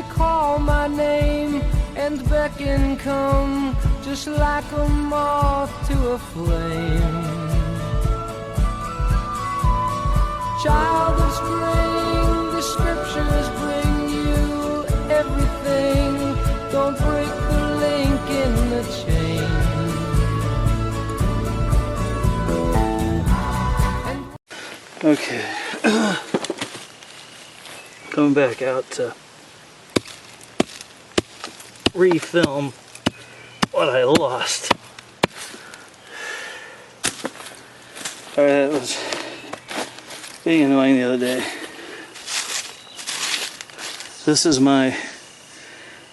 call my name and beckon, come, just like a moth to a flame. Child of spring, the scriptures bring you everything. Don't break the link in the chain. Okay, coming back out to refilm what I lost. Alright, that was being annoying the other day. This is my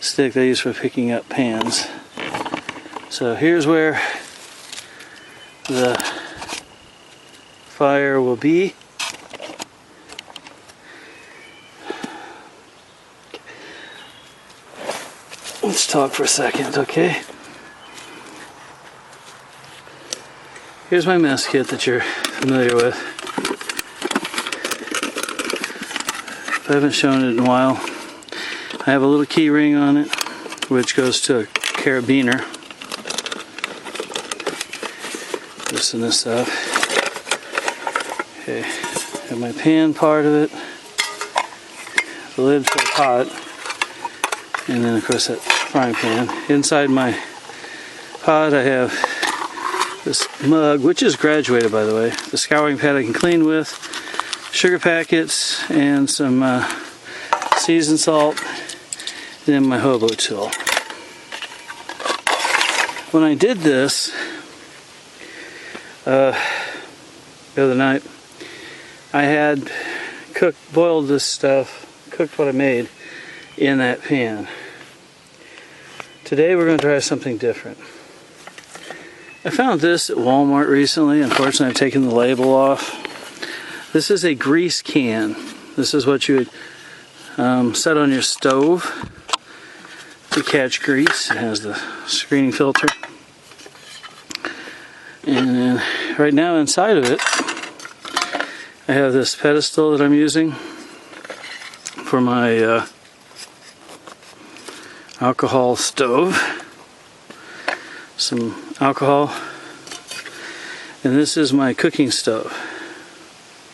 stick I use for picking up pans. So here's where the fire will be. Let's talk for a second, okay? Here's my mess kit that you're familiar with. If I haven't shown it in a while, I have a little key ring on it, which goes to a carabiner. Loosen this up. Okay, have my pan part of it, the lid for the pot, and then of course that frying pan. Inside my pot I have this mug, which is graduated by the way, the scouring pad I can clean with, sugar packets, and some seasoned salt, and then my hobo tool. When I did this the other night, I had boiled this stuff, cooked what I made in that pan. Today we're going to try something different. I found this at Walmart recently. Unfortunately, I've taken the label off. This is a grease can. This is what you would set on your stove to catch grease. It has the screening filter. And then right now inside of it, I have this pedestal that I'm using for my alcohol stove. Some alcohol, and this is my cooking stove.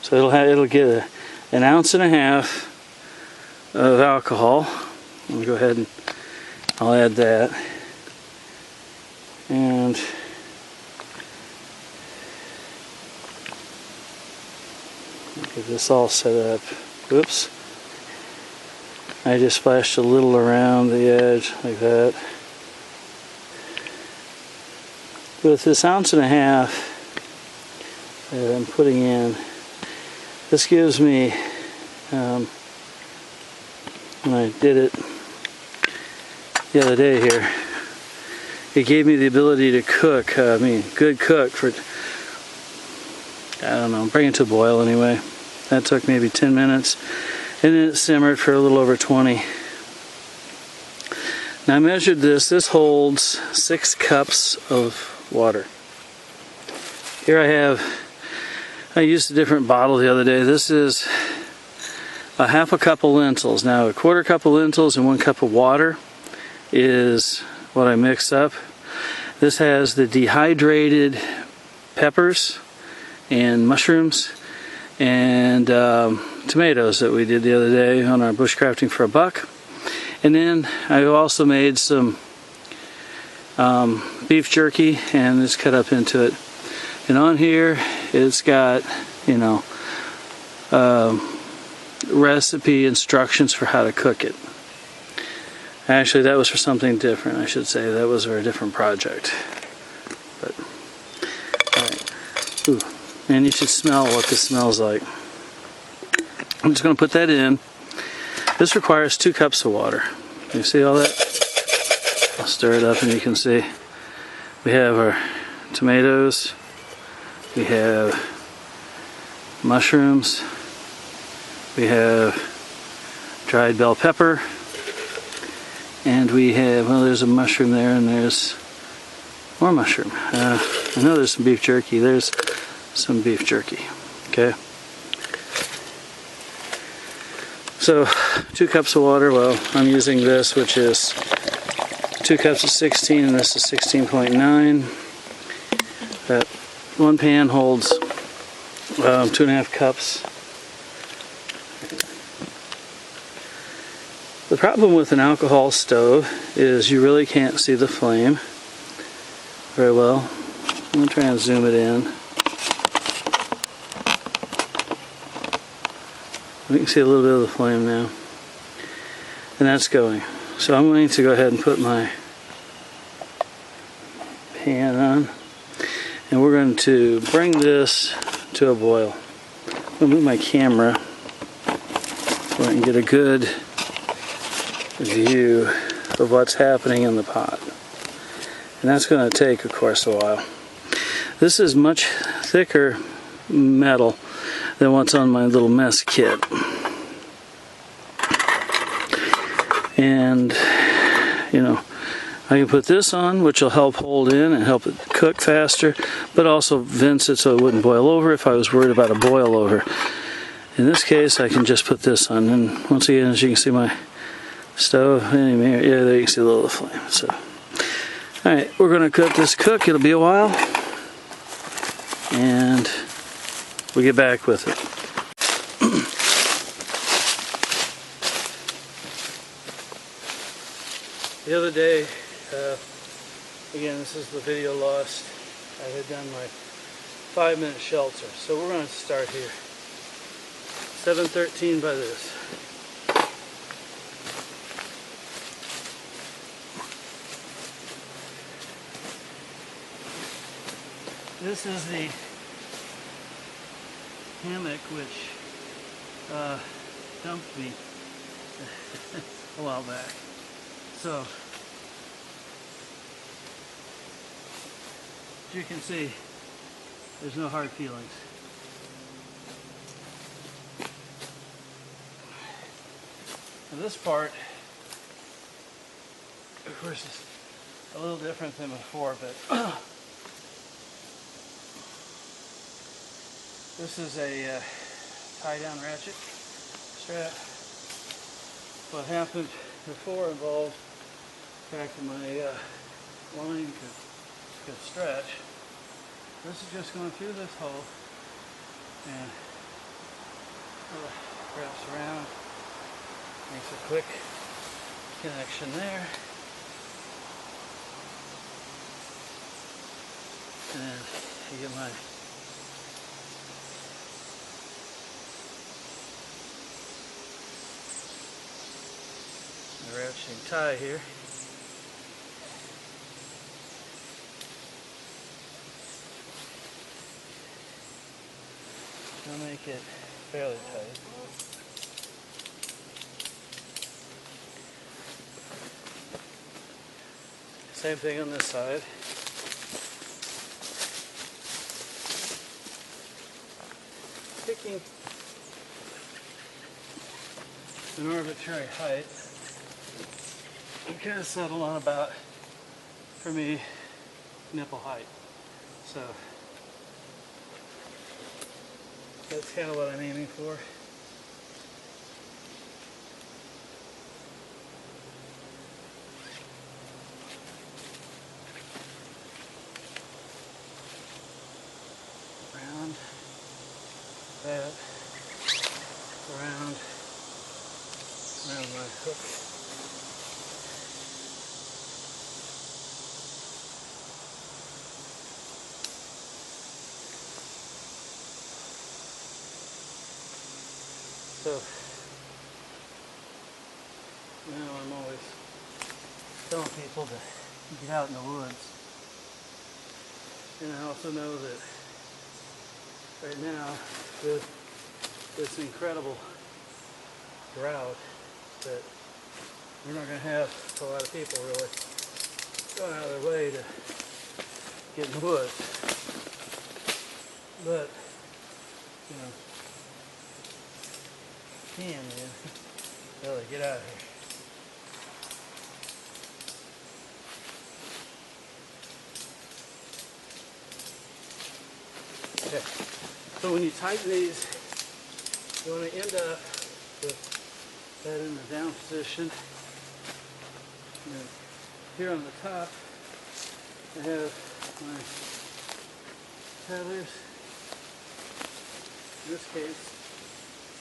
So it'll get an ounce and a half of alcohol. Let me go ahead and I'll add that. And get this all set up. Whoops. I just splashed a little around the edge like that. With this ounce and a half that I'm putting in, this gives me, when I did it the other day here, it gave me the ability to cook, good cook for, I don't know, bring it to a boil anyway. That took maybe 10 minutes, and then it simmered for a little over 20. Now I measured this. This holds 6 cups of water. Here I used a different bottle the other day. This is a half a cup of lentils. Now a quarter cup of lentils and 1 cup of water is what I mix up. This has the dehydrated peppers and mushrooms and tomatoes that we did the other day on our bushcrafting for a buck. And then I also made some beef jerky, and it's cut up into it. And on here it's got, you know, recipe instructions for how to cook it. Actually, that was for something different, I should say. That was for a different project. But, alright. Ooh, and you should smell what this smells like. I'm just going to put that in. This requires 2 cups of water. You see all that? I'll stir it up and you can see. We have our tomatoes. We have mushrooms. We have dried bell pepper. And we have, well, there's a mushroom there, and there's more mushroom. I know there's some beef jerky. There's some beef jerky. Okay. So 2 cups of water, well, I'm using this, which is 2 cups of 16, and this is 16.9. That one pan holds 2.5 cups. The problem with an alcohol stove is you really can't see the flame very well. I'm going to try and zoom it in. We can see a little bit of the flame now. And that's going. So I'm going to go ahead and put my pan on. And we're going to bring this to a boil. I'm going to move my camera so I can get a good view of what's happening in the pot. And that's going to take, of course, a while. This is much thicker metal than what's on my little mess kit. And, you know, I can put this on, which will help hold in and help it cook faster, but also vents it so it wouldn't boil over if I was worried about a boil over. In this case, I can just put this on, and once again, as you can see my stove, yeah, there you can see a little flame. So, all right, we're going to let this cook. It'll be a while, and we'll get back with it. The other day, again, this is the video lost. I had done my 5-minute shelter, so we're going to start here. 7:13 by this. This is the hammock which dumped me a while back. So, as you can see, there's no hard feelings. Now this part, of course, is a little different than before, but this is a tie-down ratchet strap. What happened before involved the fact that my line could stretch. This is just going through this hole and wraps around, makes a quick connection there, and you get my ratcheting tie here. I'll make it fairly tight. Same thing on this side. Picking an arbitrary height, I'm kind of settled on about, for me, nipple height. So that's kind of what I'm aiming for. Around that, around my hook. So now I'm always telling people to get out in the woods. And I also know that right now with this incredible drought that we're not going to have a lot of people really going out of their way to get in the woods. But, you know, can, man. Really, get out of here. Okay. So when you tighten these, you want to end up with that in the down position. And here on the top, I have my tethers. In this case,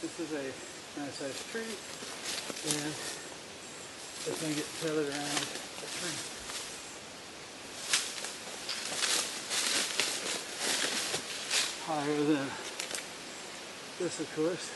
this is a nice sized tree, and it's going to get tethered around the tree. Higher than this, of course.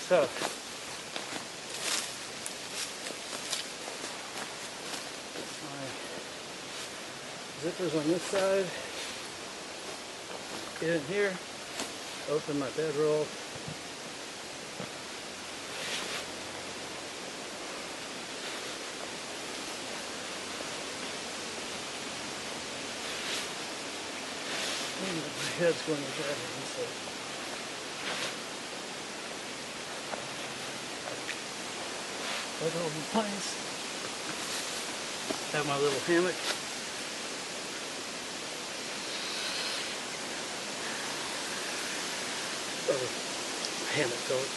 So, my zippers on this side, get in here, open my bedroll, my head's going to grab it, so. Put it all in place. Have my little hammock. Hammock goat.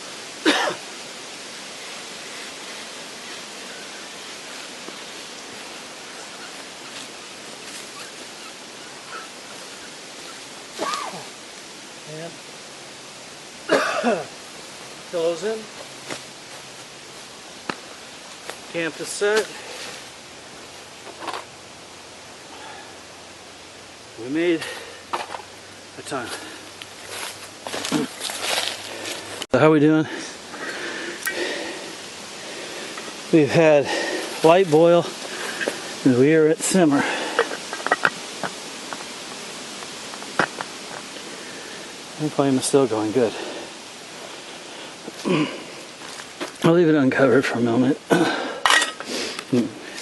And pillows in. Camp is set. We made a ton. So how are we doing? We've had light boil and we are at simmer. The flame is still going good. I'll leave it uncovered for a moment.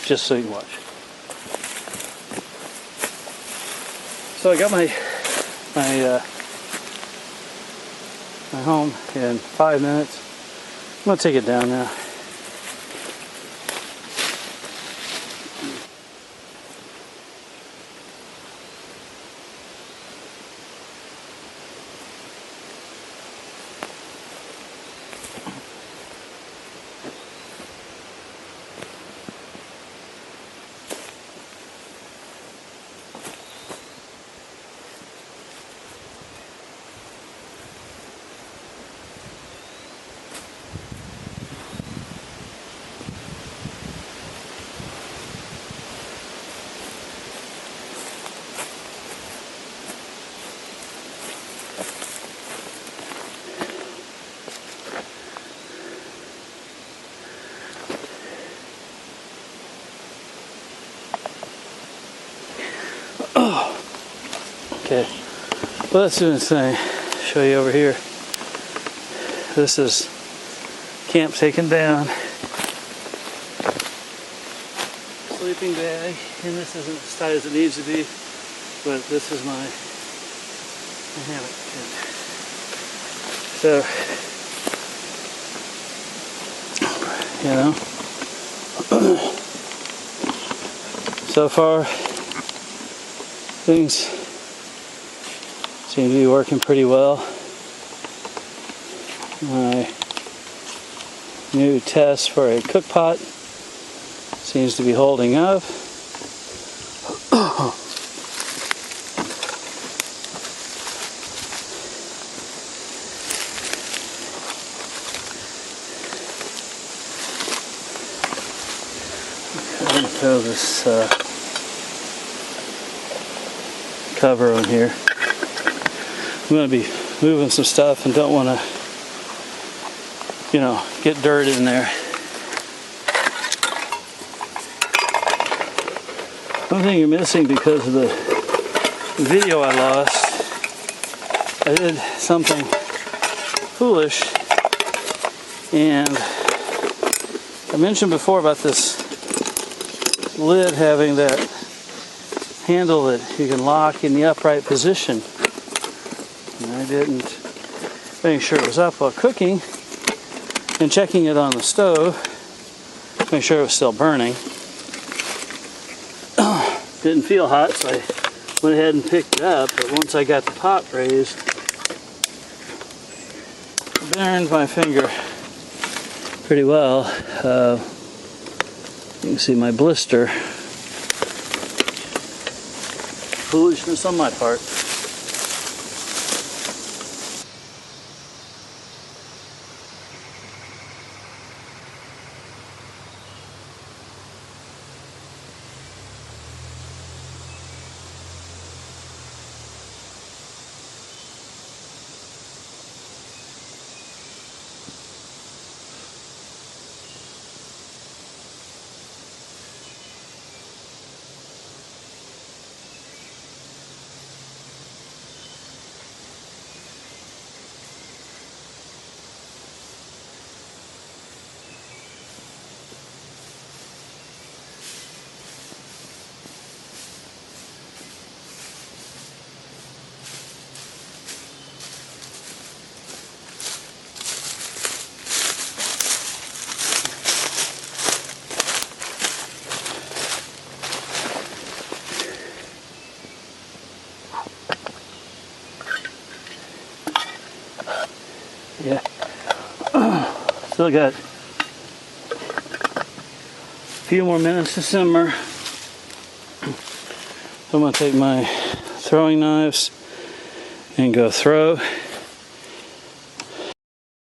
Just so you can watch. So I got my home in 5 minutes. I'm gonna take it down now. Okay, well, let's do this thing. Show you over here. This is camp taken down. Sleeping bag, and this isn't as tight as it needs to be, but this is my hammock. So, you know, so far things seem to be working pretty well. My new test for a cook pot seems to be holding up. I'm going to throw this cover on here. I'm going to be moving some stuff and don't want to you know, get dirt in there. One thing you're missing because of the video I lost, I did something foolish, and I mentioned before about this lid having that handle that you can lock in the upright position. And I didn't make sure it was up while cooking, and checking it on the stove, make sure it was still burning. Didn't feel hot, so I went ahead and picked it up, but once I got the pot raised, I burned my finger pretty well. You can see my blister. Foolishness on my part. Yeah. Still got a few more minutes to simmer. So I'm going to take my throwing knives and go throw.